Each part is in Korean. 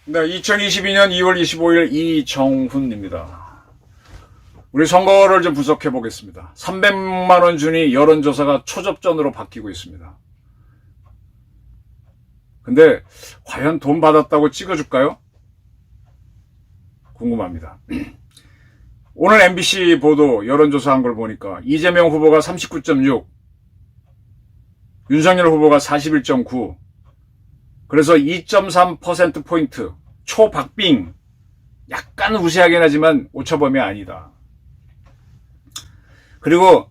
네, 2022년 2월 25일 이정훈입니다. 우리 선거를 좀 분석해 보겠습니다. 300만 원 준이 여론조사가 초접전으로 바뀌고 있습니다. 근데 과연 돈 받았다고 찍어줄까요? 궁금합니다. 오늘 MBC 보도 여론조사한 걸 보니까 이재명 후보가 39.6, 윤석열 후보가 41.9, 그래서 2.3%포인트 초박빙, 약간 우세하긴 하지만 오차범위 아니다. 그리고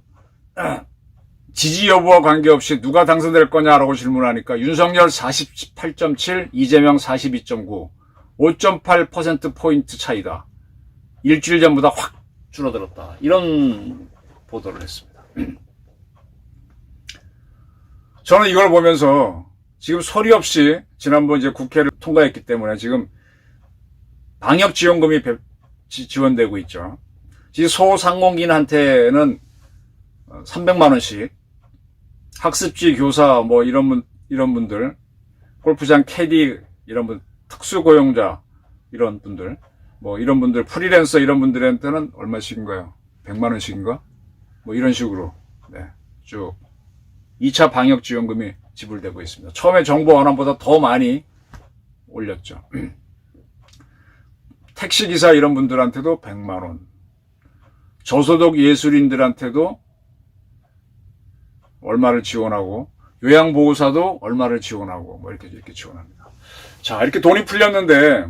지지 여부와 관계없이 누가 당선될 거냐라고 질문하니까 윤석열 48.7, 이재명 42.9, 5.8%포인트 차이다. 일주일 전보다 확 줄어들었다. 이런 보도를 했습니다. 저는 이걸 보면서 지금 소리 없이 지난번 이제 국회를 통과했기 때문에 지금 방역 지원금이 지원되고 있죠. 소상공인한테는 300만 원씩, 학습지 교사 뭐 이런 분들, 골프장 캐디 이런 분, 특수고용자 이런 분들, 뭐 이런 분들, 프리랜서 이런 분들한테는 얼마씩인가요? 100만 원씩인가? 뭐 이런 식으로 쭉 2차 방역 지원금이 지불되고 있습니다. 처음에 정부 원안보다 더 많이 올렸죠. 택시기사 이런 분들한테도 100만 원, 저소득 예술인들한테도 얼마를 지원하고, 요양보호사도 얼마를 지원하고, 뭐 이렇게 지원합니다. 자, 이렇게 돈이 풀렸는데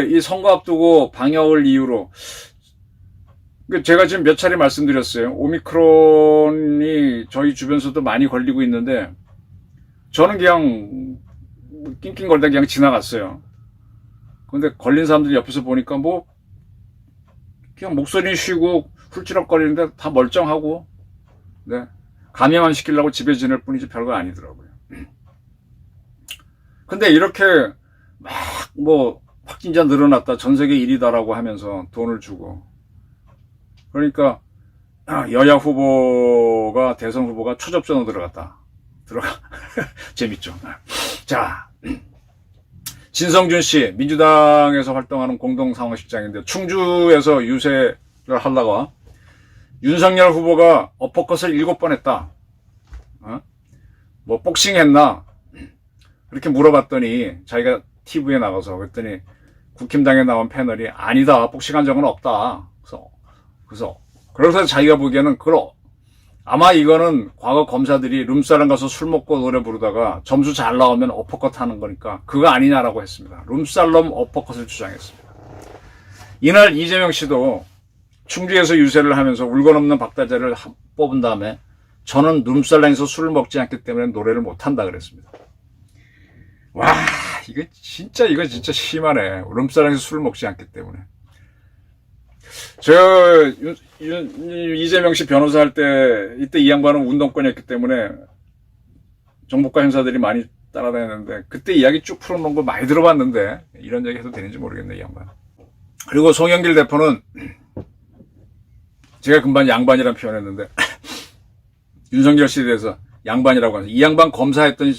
이 선거 앞두고 방역을 이유로, 제가 지금 몇 차례 말씀드렸어요. 오미크론이 저희 주변에서도 많이 걸리고 있는데 저는 그냥 낑낑거리다 그냥 지나갔어요. 근데 걸린 사람들이 옆에서 보니까 뭐 그냥 목소리 쉬고 훌치럭거리는데 다 멀쩡하고, 감염 안 시키려고 집에 지낼 뿐이지 별거 아니더라고요. 근데 이렇게 막 뭐 확진자 늘어났다, 전 세계 1위다라고 하면서 돈을 주고, 그러니까 여야 후보가, 대선 후보가 초접전으로 들어가 재밌죠. 자, 진성준 씨, 민주당에서 활동하는 공동상황실장인데 충주에서 유세를 하다가 윤석열 후보가 어퍼컷을 7번 했다. 뭐 복싱 했나? 그렇게 물어봤더니 자기가 TV에 나가서, 그랬더니 국힘당에 나온 패널이 아니다, 복싱한 적은 없다. 그래서 자기가 보기에는 아마 이거는 과거 검사들이 룸사롱 가서 술 먹고 노래 부르다가 점수 잘 나오면 어퍼컷 하는 거니까 그거 아니냐라고 했습니다. 룸살롬 어퍼컷을 주장했습니다. 이날 이재명 씨도 충주에서 유세를 하면서 울건 없는 박다재를 뽑은 다음에 저는 룸살롱에서 술을 먹지 않기 때문에 노래를 못한다 그랬습니다. 와, 이거 진짜 심하네. 룸살롱에서 술을 먹지 않기 때문에. 이재명 씨 변호사 할 때, 이때 이 양반은 운동권이었기 때문에 정보과 형사들이 많이 따라다녔는데, 그때 이야기 쭉 풀어놓은 거 많이 들어봤는데, 이런 얘기 해도 되는지 모르겠네, 이 양반. 그리고 송영길 대표는, 제가 금방 양반이라는 표현했는데, 윤석열 씨에 대해서 양반이라고 하면서, 이 양반 검사했던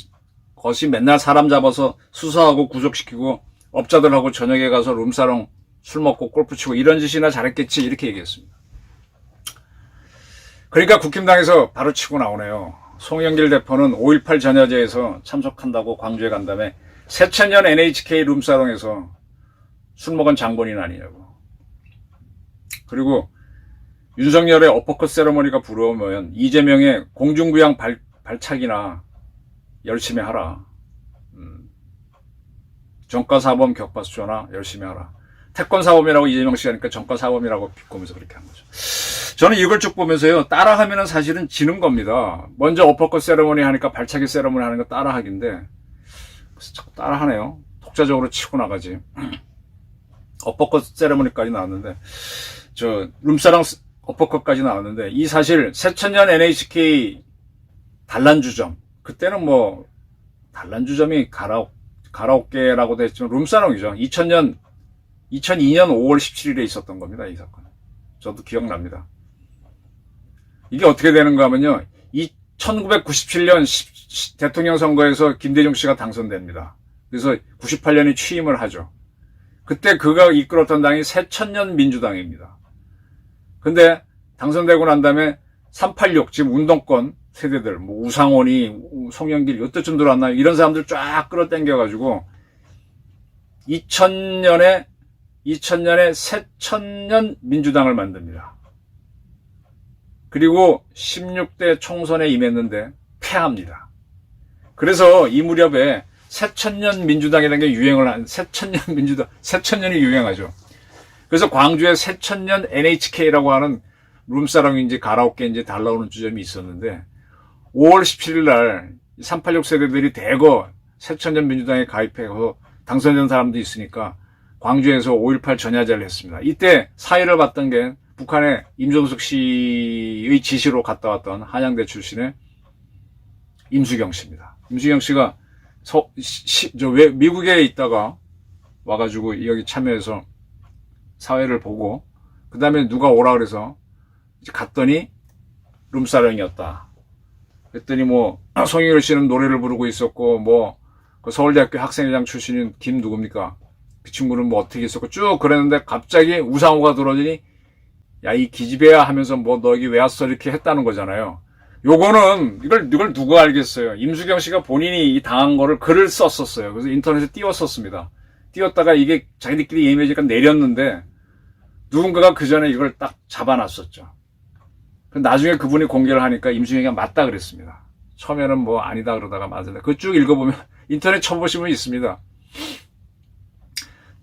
것이 맨날 사람 잡아서 수사하고 구속시키고, 업자들하고 저녁에 가서 룸사롱 술 먹고 골프 치고 이런 짓이나 잘했겠지, 이렇게 얘기했습니다. 그러니까 국힘당에서 바로 치고 나오네요. 송영길 대표는 5.18 전야제에서 참석한다고 광주에 간 다음에 새천년 NHK 룸사롱에서 술 먹은 장본인 아니냐고. 그리고 윤석열의 어퍼컷 세러머니가 부러우면 이재명의 공중부양 발차기나 열심히 하라. 정가사범 격파수조나 열심히 하라. 태권사범이라고 이재명 씨가 하니까 정가사범이라고 비꼬면서 그렇게 한 거죠. 저는 이걸 쭉 보면서요, 따라하면은 사실은 지는 겁니다. 먼저 어퍼컷 세러머니 하니까 발차기 세러머니 하는 거 따라하기인데, 그래서 자꾸 따라하네요. 독자적으로 치고 나가지. 어퍼컷 세러머니까지 나왔는데, 룸사랑 어퍼컷까지 나왔는데, 이 사실 새천년 NHK 단란주점, 그때는 뭐 단란주점이 가라오케라고도 했지만 룸사롱이죠. 2002년 5월 17일에 있었던 겁니다. 이 사건. 저도 기억납니다. 이게 어떻게 되는가 하면요. 1997년 대통령 선거에서 김대중 씨가 당선됩니다. 그래서 98년에 취임을 하죠. 그때 그가 이끌었던 당이 새천년 민주당입니다. 근데 당선되고 난 다음에 386 지금 운동권 세대들 뭐 우상원이 송영길 이때쯤 들어왔나 이런 사람들 쫙 끌어당겨가지고 2000년에 새천년 민주당을 만듭니다. 그리고 16대 총선에 임했는데 패합니다. 그래서 이 무렵에 새천년 민주당이라는 게 유행을 한 새천년 민주당, 새천년이 유행하죠. 그래서 광주에 새천년 NHK라고 하는 룸사롱인지 가라오케인지 달 나오는 주점이 있었는데 5월 17일 날 386 세대들이 대거 새천년 민주당에 가입해서 당선된 사람도 있으니까 광주에서 5.18 전야제를 했습니다. 이때 사회를 봤던 게 북한의 임종석 씨의 지시로 갔다 왔던 한양대 출신의 임수경 씨입니다. 임수경 씨가 미국에 있다가 와가지고 여기 참여해서 사회를 보고 그 다음에 누가 오라 그래서 갔더니 룸사롱이었다. 그랬더니 뭐 송영길 씨는 노래를 부르고 있었고 뭐 그 서울대학교 학생회장 출신인 김 누굽니까? 그 친구는 뭐 어떻게 있었고 쭉 그랬는데 갑자기 우상호가 들어오더니 야 이 기집애야 하면서 뭐 너 여기 왜 왔어 이렇게 했다는 거잖아요. 요거는 이걸 누가 알겠어요. 임수경 씨가 본인이 이 당한 거를 글을 썼었어요. 그래서 인터넷에 띄웠었습니다. 띄웠다가 이게 자기들끼리 예매지니까 내렸는데 누군가가 그 전에 이걸 딱 잡아놨었죠. 나중에 그분이 공개를 하니까 임수경이가 맞다 그랬습니다. 처음에는 뭐 아니다 그러다가 맞으다. 그거 쭉 읽어보면 인터넷 쳐보시면 있습니다.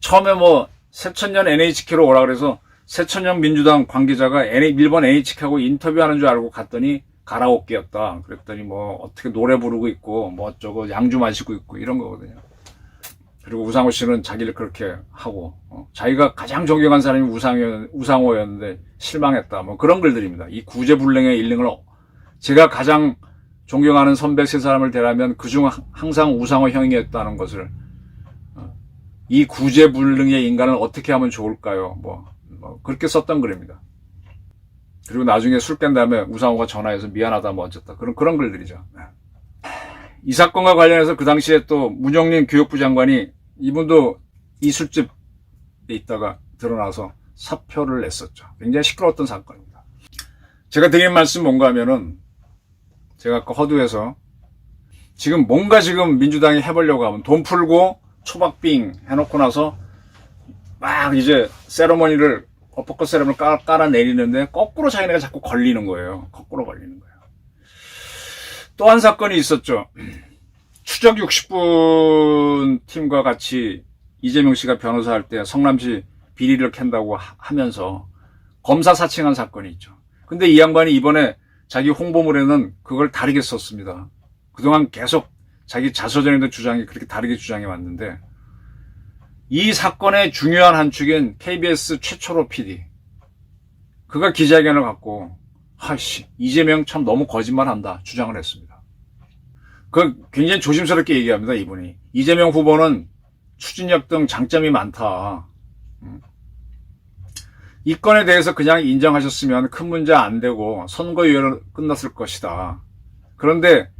처음에 뭐 새천년 NHK로 오라 그래서 새천년 민주당 관계자가 일본 NHK하고 인터뷰하는 줄 알고 갔더니 가라오케였다. 그랬더니 뭐 어떻게 노래 부르고 있고 뭐 어쩌고 양주 마시고 있고 이런 거거든요. 그리고 우상호 씨는 자기를 그렇게 하고 자기가 가장 존경한 사람이 우상호였는데 실망했다. 뭐 그런 글들입니다. 이 구제불능의 일능을 제가 가장 존경하는 선배 세 사람을 대라면 그중 항상 우상호 형이었다는 것을 이 구제불능의 인간을 어떻게 하면 좋을까요? 뭐 그렇게 썼던 글입니다. 그리고 나중에 술 깬 다음에 우상호가 전화해서 미안하다 뭐 어쨌다. 그런 글들이죠. 이 사건과 관련해서 그 당시에 또 문영린 교육부 장관이 이분도 이 술집에 있다가 드러나서 사표를 냈었죠. 굉장히 시끄러웠던 사건입니다. 제가 드린 말씀 뭔가 하면은 제가 아까 허두에서 지금 뭔가 지금 민주당이 해보려고 하면 돈 풀고 초박빙 해놓고 나서 막 이제 세러머니를 어퍼컷 세러머니를 깔아내리는데 거꾸로 자기네가 자꾸 걸리는 거예요. 거꾸로 걸리는 거예요. 또 한 사건이 있었죠. 추적 60분 팀과 같이 이재명 씨가 변호사 할 때 성남시 비리를 캔다고 하면서 검사 사칭한 사건이 있죠. 근데 이 양반이 이번에 자기 홍보물에는 그걸 다르게 썼습니다. 그동안 계속 자기 자서전에도 주장이 그렇게 다르게 주장해 왔는데 이 사건의 중요한 한 축인 KBS 최초로 PD 그가 기자회견을 갖고 이재명 참 너무 거짓말한다 주장을 했습니다. 그 굉장히 조심스럽게 얘기합니다. 이분이 이재명 후보는 추진력 등 장점이 많다. 이 건에 대해서 그냥 인정하셨으면 큰 문제 안 되고 선거유예로 끝났을 것이다. 그런데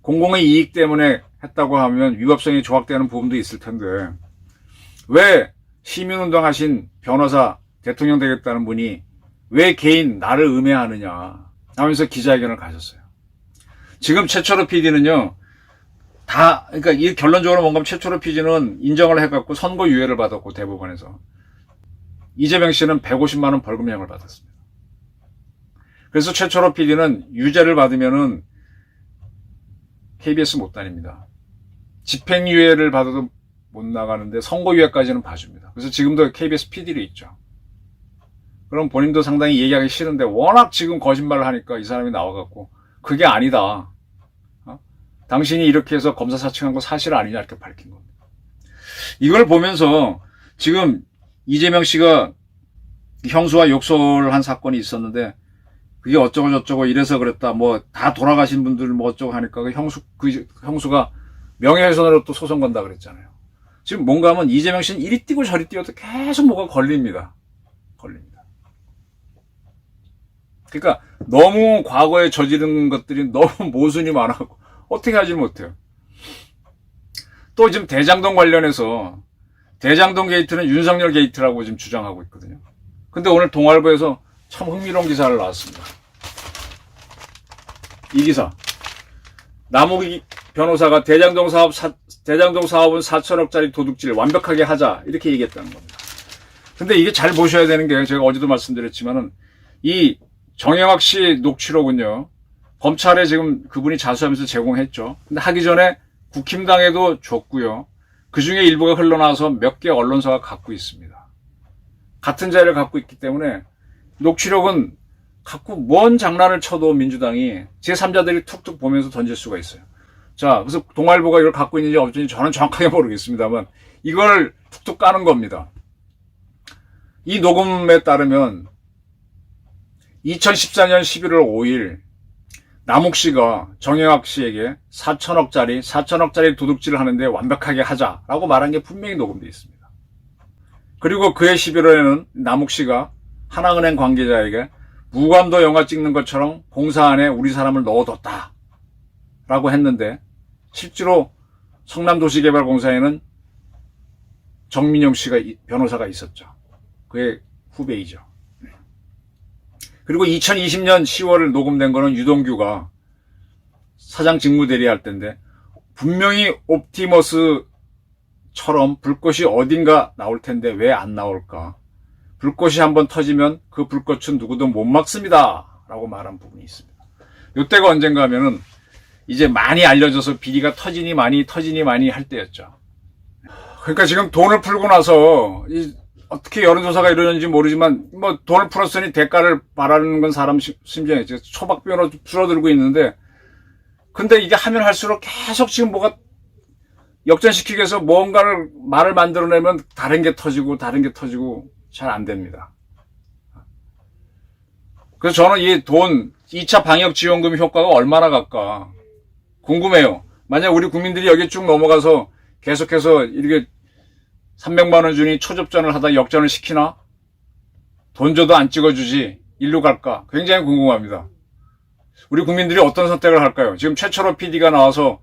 공공의 이익 때문에 했다고 하면 위법성이 조각되는 부분도 있을 텐데 왜 시민운동 하신 변호사 대통령 되겠다는 분이 왜 개인 나를 음해하느냐 하면서 기자회견을 가졌어요. 지금 최철호 PD는요, 그러니까 이 결론적으로 뭔가 최철호 PD는 인정을 해갖고 선고유예를 받았고, 대법원에서. 이재명 씨는 150만 원 벌금형을 받았습니다. 그래서 최철호 PD는 유죄를 받으면은 KBS 못 다닙니다. 집행유예를 받아도 못 나가는데 선고유예까지는 봐줍니다. 그래서 지금도 KBS PD로 있죠. 그럼 본인도 상당히 얘기하기 싫은데 워낙 지금 거짓말을 하니까 이 사람이 나와갖고 그게 아니다. 당신이 이렇게 해서 검사 사칭한 거 사실 아니냐 이렇게 밝힌 겁니다. 이걸 보면서 지금 이재명 씨가 형수와 욕설을 한 사건이 있었는데 그게 어쩌고 저쩌고 이래서 그랬다. 뭐 다 돌아가신 분들 뭐 어쩌고 하니까 그 형수가 명예훼손으로 또 소송 건다 그랬잖아요. 지금 뭔가 하면 이재명 씨는 이리 뛰고 저리 뛰어도 계속 뭐가 걸립니다. 그러니까 너무 과거에 저지른 것들이 너무 모순이 많아고 어떻게 하지 못해요. 또 지금 대장동 관련해서 대장동 게이트는 윤석열 게이트라고 지금 주장하고 있거든요. 근데 오늘 동아일보에서 참 흥미로운 기사를 나왔습니다. 이 기사. 남욱이 변호사가 대장동 사업은 4천억짜리 도둑질 완벽하게 하자 이렇게 얘기했다는 겁니다. 근데 이게 잘 보셔야 되는 게 제가 어제도 말씀드렸지만은 이 정영학 씨 녹취록은요. 검찰에 지금 그분이 자수하면서 제공했죠. 근데 하기 전에 국힘당에도 줬고요. 그중에 일부가 흘러나와서 몇 개 언론사가 갖고 있습니다. 같은 자리를 갖고 있기 때문에 녹취록은 갖고 뭔 장난을 쳐도 민주당이 제3자들이 툭툭 보면서 던질 수가 있어요. 자, 그래서 동아일보가 이걸 갖고 있는지 없는지 저는 정확하게 모르겠습니다만 이걸 툭툭 까는 겁니다. 이 녹음에 따르면 2014년 11월 5일 남욱 씨가 정영학 씨에게 4천억짜리 도둑질을 하는데 완벽하게 하자라고 말한 게 분명히 녹음되어 있습니다. 그리고 그해 11월에는 남욱 씨가 하나은행 관계자에게 무감도 영화 찍는 것처럼 공사 안에 우리 사람을 넣어뒀다 라고 했는데 실제로 성남도시개발공사에는 정민용 씨가 변호사가 있었죠. 그의 후배이죠. 그리고 2020년 10월 녹음된 거는 유동규가 사장 직무대리 할 때인데 분명히 옵티머스처럼 불꽃이 어딘가 나올 텐데 왜 안 나올까? 불꽃이 한번 터지면 그 불꽃은 누구도 못 막습니다. 라고 말한 부분이 있습니다. 이때가 언젠가 하면은 이제 많이 알려져서 비리가 터지니 많이 할 때였죠. 그러니까 지금 돈을 풀고 나서 어떻게 여론조사가 이러는지 모르지만 뭐 돈을 풀었으니 대가를 바라는 건 사람 심정이죠. 초박비로 줄어들고 있는데 근데 이게 하면 할수록 계속 지금 뭐가 역전시키기 위해서 뭔가를 말을 만들어내면 다른 게 터지고 잘 안 됩니다. 그래서 저는 이 돈 2차 방역지원금 효과가 얼마나 갈까 궁금해요. 만약 우리 국민들이 여기 쭉 넘어가서 계속해서 이렇게 300만 원 주니 초접전을 하다 역전을 시키나? 돈 줘도 안 찍어주지. 일로 갈까? 굉장히 궁금합니다. 우리 국민들이 어떤 선택을 할까요? 지금 최철호 PD가 나와서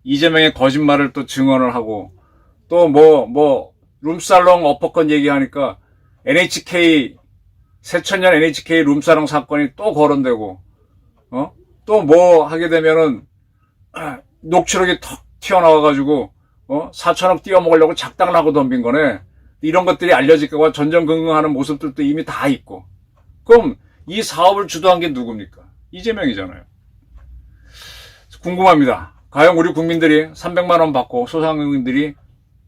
이재명의 거짓말을 또 증언을 하고 또 룸살롱 어퍼컷 얘기하니까 NHK 새천년 NHK 룸살롱 사건이 또 거론되고 또 뭐 하게 되면은 녹취록이 턱 튀어나와가지고 4천억 띄워먹으려고 작당을 하고 덤빈 거네. 이런 것들이 알려질까봐 전전긍긍하는 모습들도 이미 다 있고. 그럼 이 사업을 주도한 게 누굽니까? 이재명이잖아요. 궁금합니다. 과연 우리 국민들이 300만 원 받고 소상공인들이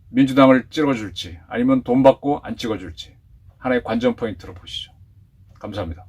민주당을 찍어줄지 아니면 돈 받고 안 찍어줄지 하나의 관전 포인트로 보시죠. 감사합니다.